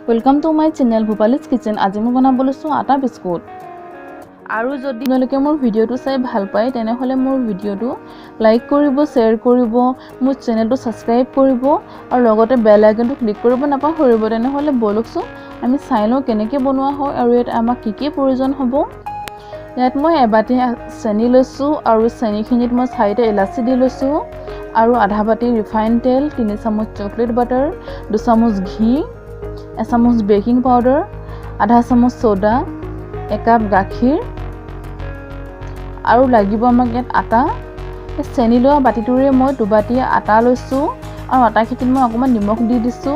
Welcome to my channel Bhupali's Kitchen. আজি মই বনাব লৈছো আটা বিস্কুট। আৰু যদি আপোনালোকে মোৰ ভিডিওটো চাই ভাল পায় তেনেহলে মোৰ ভিডিওটো লাইক কৰিব, শেয়াৰ কৰিব, মোৰ চেনেলটো সাবস্ক্ৰাইব কৰিব আৰু লগতে বেল আইকনটো ক্লিক কৰিব নাপাহৰিব। তেনেহলে বলকচোন আমি চাই লওঁ কেনেকৈ বনোৱা হয় আৰু ইয়াত আমাক কি প্ৰয়োজন হ'ব। ইয়াত মই এবাটি চেনি লৈছো আৰু চেনিখিনিত মই 4টা ইলাচি দি লৈছো আৰু আধা বাটি ৰিফাইন তেল, 3 চামুচ চকলেট বাটাৰ, 2 চামুচ ঘি, 1 চামুচ বেকিং পাউডাৰ, আধা চামুচ সোডা, 1 কাপ গাখীৰ আৰু লাগিব আমাক ইয়াত আটা। চেনি লোৱা বাটিটোৰে মই 2 বাটি আটা লৈছো আৰু আটাখিনিত মই অকমান নিমখ দি দিছো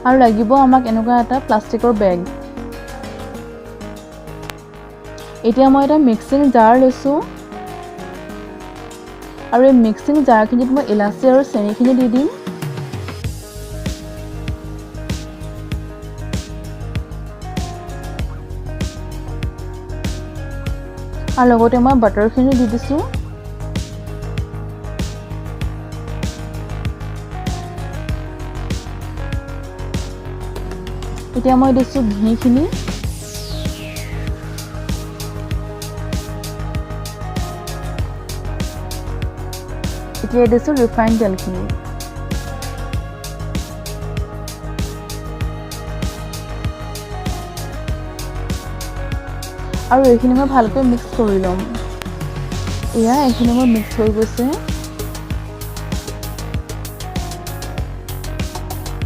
আৰু লাগিব আমাক এনেকুৱা এটা প্লাষ্টিকৰ বেগ। এতিয়া মই এটা মিক্সিং জাৰ লৈছো আৰু এই মিক্সিং জাৰখিনিত মই ইলাচি আৰু চেনিখিনি দি দিম। আৰু লগতে মই বাটাৰখিনি দি দিছো। এতিয়া মই দিছো ঘিখিনি। এতিয়া দিছো ৰিফাইন তেলখিনি। আৰু এইখিনি মই ভালকৈ মিক্স কৰি লম। এইখিনি মই মিক্স হৈ গৈছে।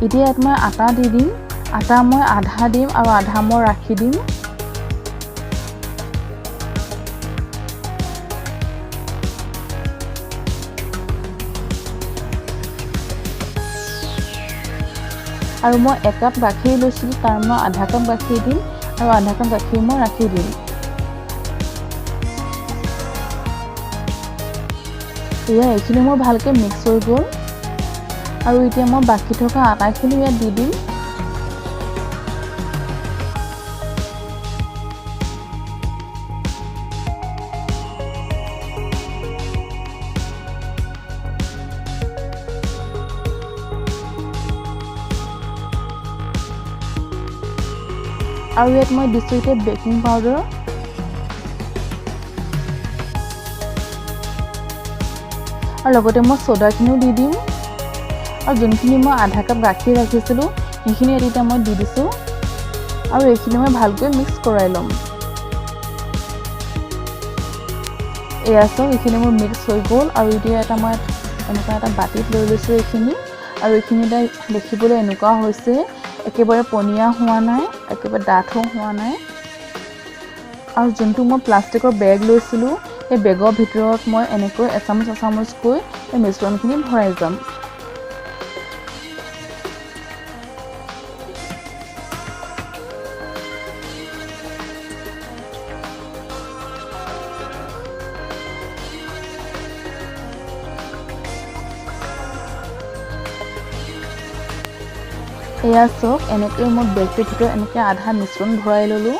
এতিয়া ইয়াত মই আটা দি দিম। আটা মই আধা দিম আৰু আধা মই ৰাখি দিম। আৰু মই 1 কাপ গাখীৰ লৈছিলোঁ, তাৰ মই আধা কাপ গাখীৰ দিম আৰু আধা কাপ গাখীৰ মই ৰাখি দিম। এইখিনি মোৰ ভালকৈ মিক্স হৈ গ'ল আৰু এতিয়া মই বাকি থকা আটাখিনি ইয়াত দি দিম। আৰু ইয়াত মই দিছো এতিয়া বেকিং পাউডাৰ আৰু লগতে মই সোডাখিনিও দি দিম আৰু যোনখিনি মই আধা কাপ গাখীৰ ৰাখিছিলোঁ সেইখিনি এতিয়া মই দি দিছোঁ আৰু এইখিনি মই ভালকৈ মিক্স কৰাই ল'ম। এইখিনি মোৰ মিক্স হৈ গ'ল আৰু এতিয়া এটা মই এনেকুৱা এটা বাটিত লৈ লৈছোঁ এইখিনি আৰু এইখিনি দেখিবলৈ এনেকুৱা হৈছে, একেবাৰে পনীয়া হোৱা নাই, একেবাৰে ডাঠো হোৱা নাই। আৰু যোনটো মই প্লাষ্টিকৰ বেগ লৈছিলোঁ এই বেগৰ ভিতৰত মই এনেকৈ এচামুচকৈ এই মিশ্ৰণখিনি ভৰাই যাম। চাওক এনেকৈ মই বেগটোৰ ভিতৰত এনেকৈ আধা মিশ্ৰণ ভৰাই ল'লোঁ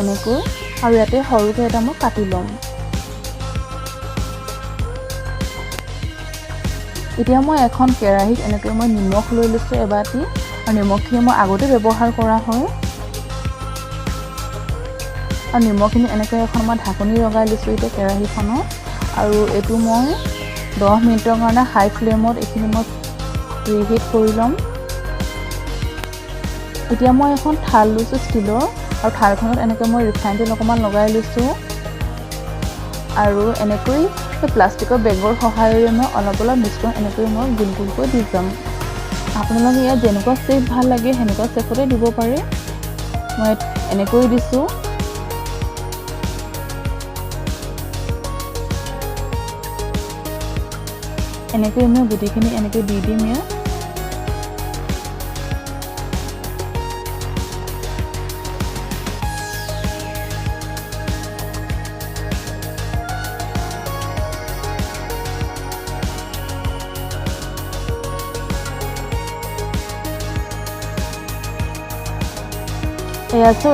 এনেকৈ আৰু ইয়াতে সৰুকৈ এটা মই কাটি ল'ম। এতিয়া মই এখন কেৰাহীত এনেকৈ মই নিমখ লৈ লৈছোঁ এবাটি আৰু নিমখখিনি মই আগতে ব্যৱহাৰ কৰা হয় আৰু নিমখখিনি এনেকৈ এখন মই ঢাকনি লগাই লৈছোঁ এতিয়া কেৰাহীখনত আৰু এইটো মই 10 মিনিটৰ কাৰণে হাই ফ্লেমত এইখিনি মই প্ৰিহিট কৰি ল'ম। এতিয়া মই এখন থাল লৈছোঁ ষ্টিলৰ আৰু থালখনত এনেকৈ মই ৰিফাইন তেল অকণমান লগাই লৈছোঁ আৰু এনেকৈ প্লাষ্টিকৰ বেগৰ সহায়েৰে মই অলপ মিশ্ৰণ এনেকৈ মই গোল গোলকৈ দি যাম। আপোনালোকে ইয়াত যেনেকুৱা শেপ ভাল লাগে সেনেকুৱা শেপতে দিব পাৰে। মই এনেকৈ দিছোঁ। এনেকৈ মই গুটিখিনি এনেকৈ দি দিম ইয়াত।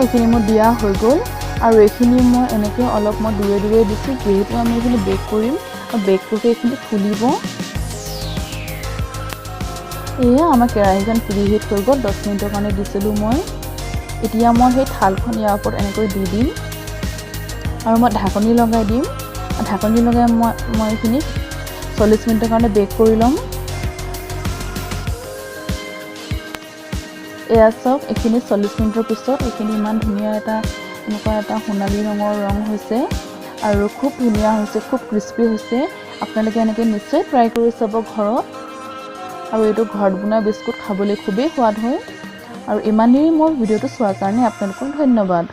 এইখিনি মোৰ দিয়া হৈ গ'ল আৰু এইখিনি মই এনেকৈ অলপ মই দূৰে দূৰে দিছোঁ, যিহেতু আমি এইখিনি বেক কৰিম আৰু বেক কৰোঁতে এইখিনি ফুলিব। এয়া আমাৰ কেৰাহীখন প্ৰিহিট হৈ গ'ল 10 মিনিটৰ কাৰণে দিছিলোঁ মই এতিয়া মই সেই থালখন ইয়াৰ ওপৰত এনেকৈ দি দিম আৰু মই ঢাকনি লগাই দিম ঢাকনি লগাই মই এইখিনি 40 মিনিটৰ কাৰণে বেক কৰি ল'ম এয়া চাওক এইখিনি 40 মিনিটৰ পিছত এইখিনি ইমান ধুনীয়া এনেকুৱা এটা সোণালী ৰঙৰ ৰং হৈছে আৰু খুব ধুনীয়া হৈছে খুব ক্ৰিস্পি হৈছে আপোনালোকে এনেকৈ নিশ্চয় ট্ৰাই কৰি চাব ঘৰত আৰু এইটো ঘৰত বনোৱা বিস্কুট খাবলৈ খুবেই সোৱাদ হয় আৰু ইমানেই মোৰ ভিডিঅ'টো চোৱাৰ কাৰণে আপোনালোকক ধন্যবাদ